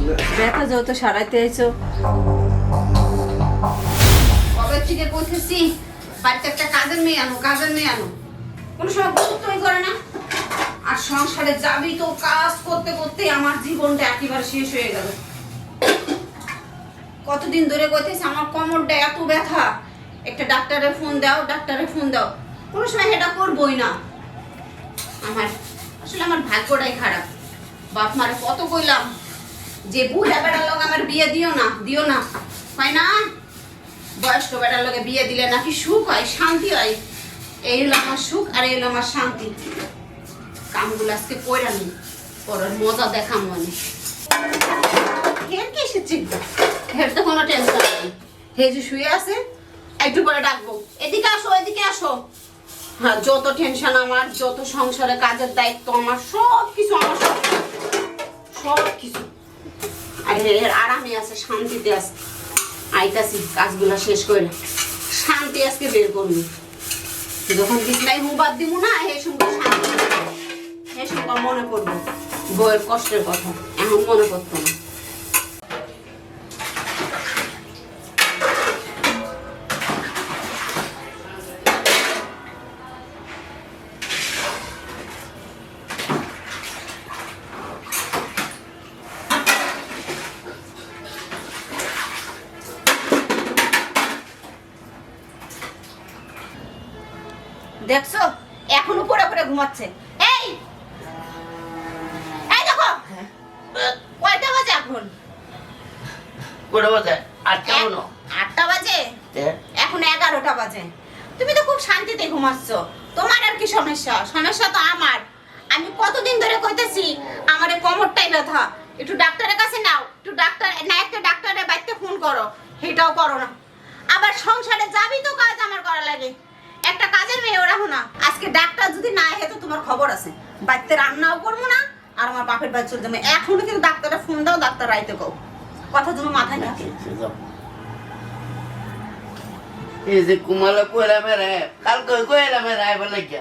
আসলে ব্যথা যেহেতু সারাইতে আইছো। কবে থেকে বলতেছি বাড়িতে একটা কাজের মেয়ে আনো, কাজের মেয়ে আনো, কোনো সময় গুরুত্বই করে না। আর সংসারে যাবি তো কাজ করতে করতে আমার জীবনটা একেবারে শেষ হয়ে গেল। কতদিন ধরে কইতেছি আমার কোমরটা এত ব্যথা, একটা ডাক্তারে ফোন দাও, ডাক্তারে ফোন দাও, কোনো সময় এটা করবই না। আসলে আমার ভাগ্যটাই খারাপ। বাপ মারে কত কইলাম যে বুড়া বেড়ার লোক আমার বিয়ে দিও না, দিও না, হয় না। বয়স্ক বেড়ার লোকে বিয়ে দিলে নাকি সুখ হয়, শান্তি হয়। এই হলো আমার সুখ আর এই হলো আমার শান্তি। কামগুলো আজকে কইরা নি, পরের মজা দেখাম মানে। হের কি এসেছে? হের তো কোনো টেনশন নেই। হে যে শুয়ে আছে, একটু পরে ডাকবো, এদিকে আসো, এদিকে আসো। হ্যাঁ, যত টেনশন আমার, যত সংসারে কাজের দায়িত্ব আমার, সব কিছু আমার, সব কিছু। আর এর আরামে আছে, শান্তিতে আছে। আইতাছি কাজগুলো শেষ করে শান্তি আজকে বের করবি। যখন বিছনায় হুবাদ দিব না, হে সঙ্গে শান্তি, হে সঙ্গে মনে করবো বউয়ের কষ্টের কথা। এখন মনে করতো না। দেখছো এখনো পড়ে পড়ে ঘুমাচ্ছে। এই এই দেখো কয়টা বাজে এখন? কটা বাজে? 8টা মনে হয়। 8টা বাজে? এখন 11টা বাজে। তুমি তো খুব শান্তিতে ঘুমাচ্ছ। তোমার আর কি সমস্যা? সমস্যা তো আমার। আমি কতদিন ধরে কইতেছি আমার এই কোমরটাই ব্যথা, একটু ডাক্তারের কাছে নাও, একটু ডাক্তার না, একটা ডাক্তারের বাড়িতে ফোন করো, সেটাও করো না। আবার সংসারে যাবি তো কাজ আমার করা লাগে, একটা কাজের মেয়েও রাখো না। আজকে ডাক্তার যদি না আহে তো তোমার খবর আছে, বাড়িতে রান্নাও করবো না আর আমার বাপের বাড়ি চলে যাবে। এখনো কিন্তু ডাক্তারের ফোন দাও, ডাক্তার রাইতে কও, কথা তুমি মাথায় রাখে। এই যে কুমালা কইলা মেরে কালকে কইলা মেরে আই বলে কি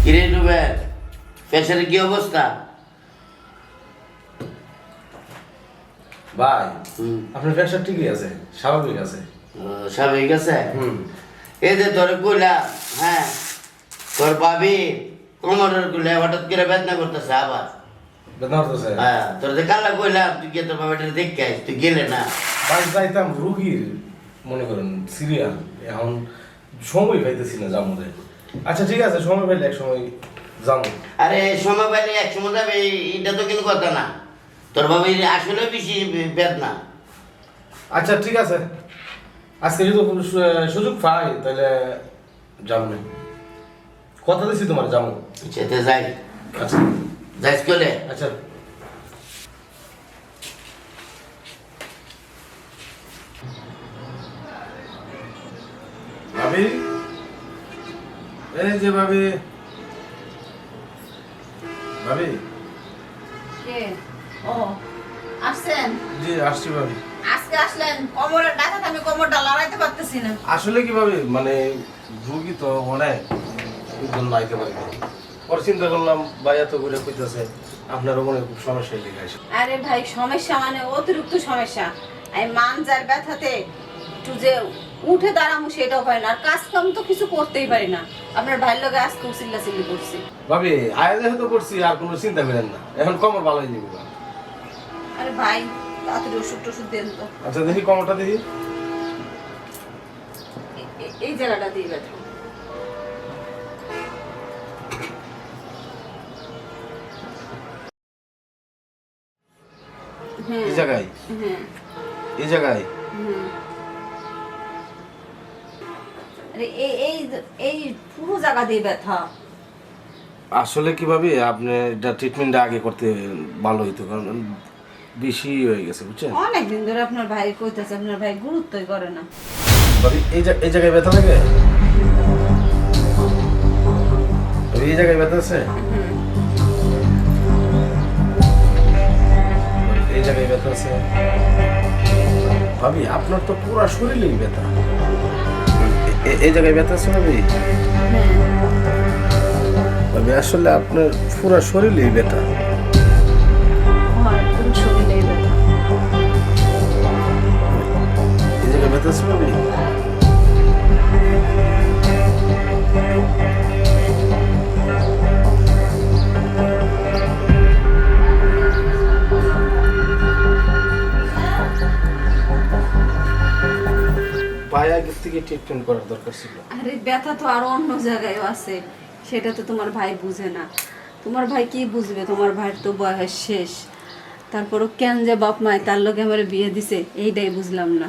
কিরে ডুবে পেশার কি অবস্থা? ভাই আপনার প্রেশার ঠিকই আছে, স্বাভাবিক আছে। স্বাভাবিক আছে। এই যে তোর কইলা, হ্যাঁ তোর ভাবি কোমরের কইলা হঠাৎ করে বেদনা করতেছে আবার। বেদনা করতেছে? হ্যাঁ, তোর যে কালা কইলাম তুই কি তোর বাবাটা দেখে আইস, তুই গেলে না? ভাই যাইতাম, রুগীর মনে করেন সিরিয়াল, এখন সময় পাইতেছি না যাবো। আচ্ছা ঠিক আছে, সময় পাইলে এক সময় যাবো। আরে সময় পাইলে এক সময় যাবে এটা তো কিন্তু কথা না। তোর বাবা আসলে বেশি বেদনা। আচ্ছা ঠিক আছে, আজকে যদি সুযোগ পাই তাহলে যাবো না, কথা দিচ্ছি তোমার যাবো। যেতে যাই। আচ্ছা যাইস কলে। আচ্ছা ভাবি, এই যে ভাবি, ভাবি। কে? ও আসছেন? জি আসছি ভাবি। আজকে আসলেন? কোমরের ব্যথা, আমি কোমরটা লড়াইতে পারতেছি না। আসলে কি ভাবি, মানে রুগী তো অনেক, জন্য আইতে পারি না। পরে চিন্তা করলাম ভাইয়া তো ঘুরে কইতেছে আপনারও মনে খুব সমস্যা লেগে আছে। আরে ভাই সমস্যা মানে অতিরিক্ত সমস্যা। আমি মানজার ব্যথাতে একটু যে উঠে দাঁড়াবো সেটাও পারি না, আর কাজ কাম তো কিছু করতেই পারি না। আপনার ভাইয়ের লগে আজকে চিল্লাচিল্লি করছি। ভাবি আয় যেহেতু করছি আর কোনো চিন্তা করেন না, এখন কমর ভালো হয়ে যাবে। আরে ভাই তাড়াতাড়ি ওষুধ টষুধ দেন তো। আচ্ছা দেখি কমরটা দেখি। এই জায়গাটা দিয়ে ব্যথা। এই জায়গায়, হ্যাঁ এই জায়গায়। আরে এই এই পুরো জায়গা দিয়ে ব্যথা। আসলে কি ভাবি আপনি এটা ট্রিটমেন্টটা আগে করতে ভালো হইতো, কারণ বেশি হয়ে গেছে বুঝছেন। অনেকদিন ধরে আপনার ভাই কইতেছে, আপনার ভাই গুরুত্বই করে না। ভাবি এই জায়গায় ব্যথা লাগে, এই জায়গায় ব্যথা আছে, এই জায়গায় ব্যথা আছে। ভাবি আপনার তো পুরো শরীরেই ব্যথা, এই জায়গায় ব্যথা আছে ভাবি। তবে আসলে আপনার পুরো শরীরেই ব্যথা। আমার পুরো শরীরেই ব্যথা। এই জায়গায় ব্যথা আছে ভাবি? ভাই আগের থেকে ট্রিটমেন্ট করার দরকার ছিল। আরে ব্যথা তো আরো অন্য জায়গায়ও আছে, সেটা তো তোমার ভাই বুঝে না। তোমার ভাই কি বুঝবে? তোমার ভাইয়ের তো বয়স শেষ, তারপরও কেন যে বাপ মায় তার লোকে আমার বিয়ে দিছে এইটাই বুঝলাম না।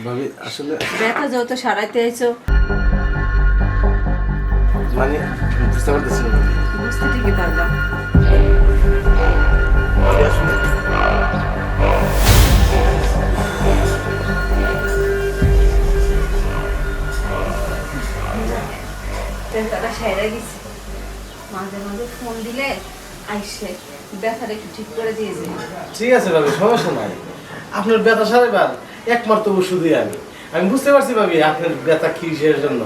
ভাবি আসলে ব্যথা যেহেতু সারাইতে আইছো, মানে বুঝতে পারতেছি না ভাবি। বুঝতে ঠিকই পারবা। আসলে ব্যথাটা সেরে গেছে, মাঝে মাঝে ফোন দিলে আইসে ব্যথাটা একটু ঠিক করে দিয়ে যায়। ঠিক আছে ভাবি, সমস্যা নাই। আপনার ব্যথা সারাইবার একমাত্র ওষুধই আমি বুঝতে পারছি ভাবি আপনার ব্যথা কিসের জন্য।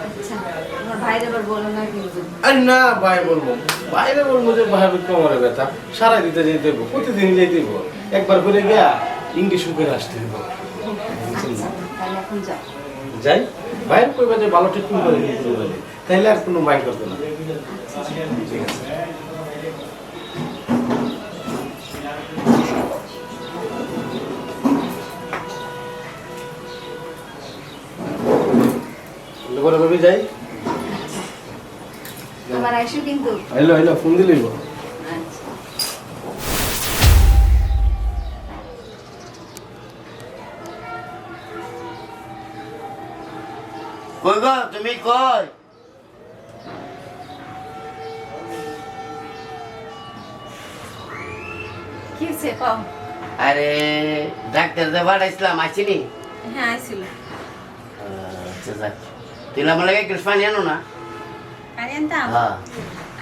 আচ্ছা, আমার ভাইয়ের আবার বলো না কিন্তু। আরে না ভাই বলবো, বাইরে বলবো যে ভাই কোমরে ব্যথা সারাই দিতে যেতে হইব, প্রতিদিন যেতে হইব, একবার করে গিয়া ইংলিশ করে আসতে হইব। আচ্ছা, তাহলে এখন যাও। যাই ভাইয়ের কইবা যে ভালো ট্রিটমেন্ট করে নিতে বলে, তাইলে আর কোনো মাইন্ড করবে না। ঠিক আছে। বড় ভাবে যাই। আবার আইসো কিন্তু। হ্যালো হ্যালো, ফোন দিলেই বল। আচ্ছা। কই গো তুমি কই? কি হয়েছে পাও? আরে ডাক্তার দে পাঠাইছিলাম, আসিনি? হ্যাঁ আইছিল। আচ্ছা যাক, তুই আমার লাগে একটু পানি আনো না? পানি আনতাম? হ্যাঁ।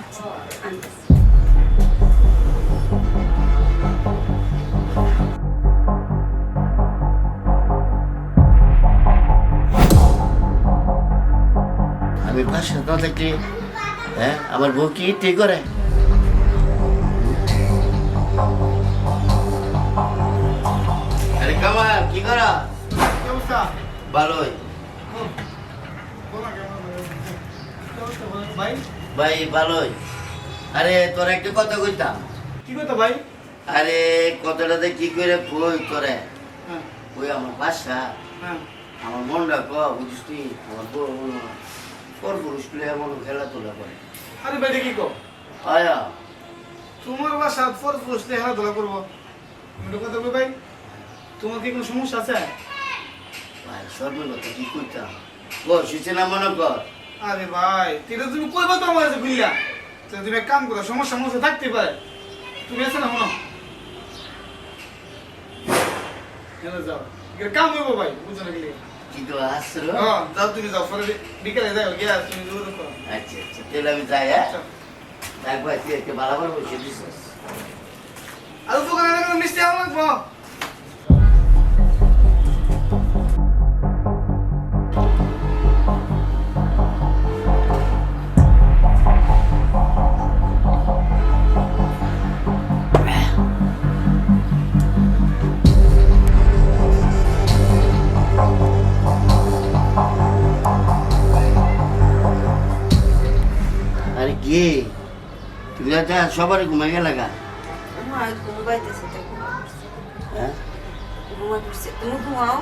আচ্ছা আনতেছি। আমি বাসা না থাকলে হ্যাঁ আমার বউ কি ঠিক করে? আরে কামাল কি করা? ভালোই ভাই, ভালোই। আরে তোর একটা কথা কইতাম। কি কথা ভাই? আরে কথাটাতে কি করে কই তোরে? হ্যাঁ ওই আমার বাসা, হ্যাঁ আমার মন রাখো, বুঝিস তুই? আমার বউ পুরুষ প্লেয়ার মনে খেলাধুলা করে। আরে ভাই দেখি কো আয়া তোমার বাসা ফর বসলে খেলাধুলা করবো, এটা কথা বলবো ভাই। তোমার কি কোনো সমস্যা আছে? ভাই সর্বের কথা কি কইতাম, বল সূচনা মনে কর। আরে ভাই এটা তুমি কইবা তো আমার কাছে বুঝলা, তো তুমি এক কাম করো, সমস্যা মনে থাকতে পারে, তুমি আছে না মনে চলে যাও, এটা কাম হইব ভাই, বুঝছো না গেলে। কিন্তু আসলো। হ্যাঁ যাও তুমি যাও, পরে বিকেলে যাও গিয়া তুমি দূর করো। আচ্ছা আচ্ছা, তাহলে আমি যাই। হ্যাঁ আচ্ছা। একবার তুই একটা বালাবার বসে দিস। আর দোকানে কোনো মিষ্টি আনো লাগবো? আরে কি তুমি যা সবারই ঘুমাই গেলে গা? আমার ঘুমাইতেছে, তাই ঘুমা পড়ছে। হ্যাঁ ঘুমা পড়ছে, তুমি ঘুমাও।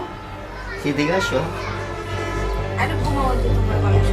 সেদিকে আসো। আরে ঘুমাও তো, তোমার মানুষ।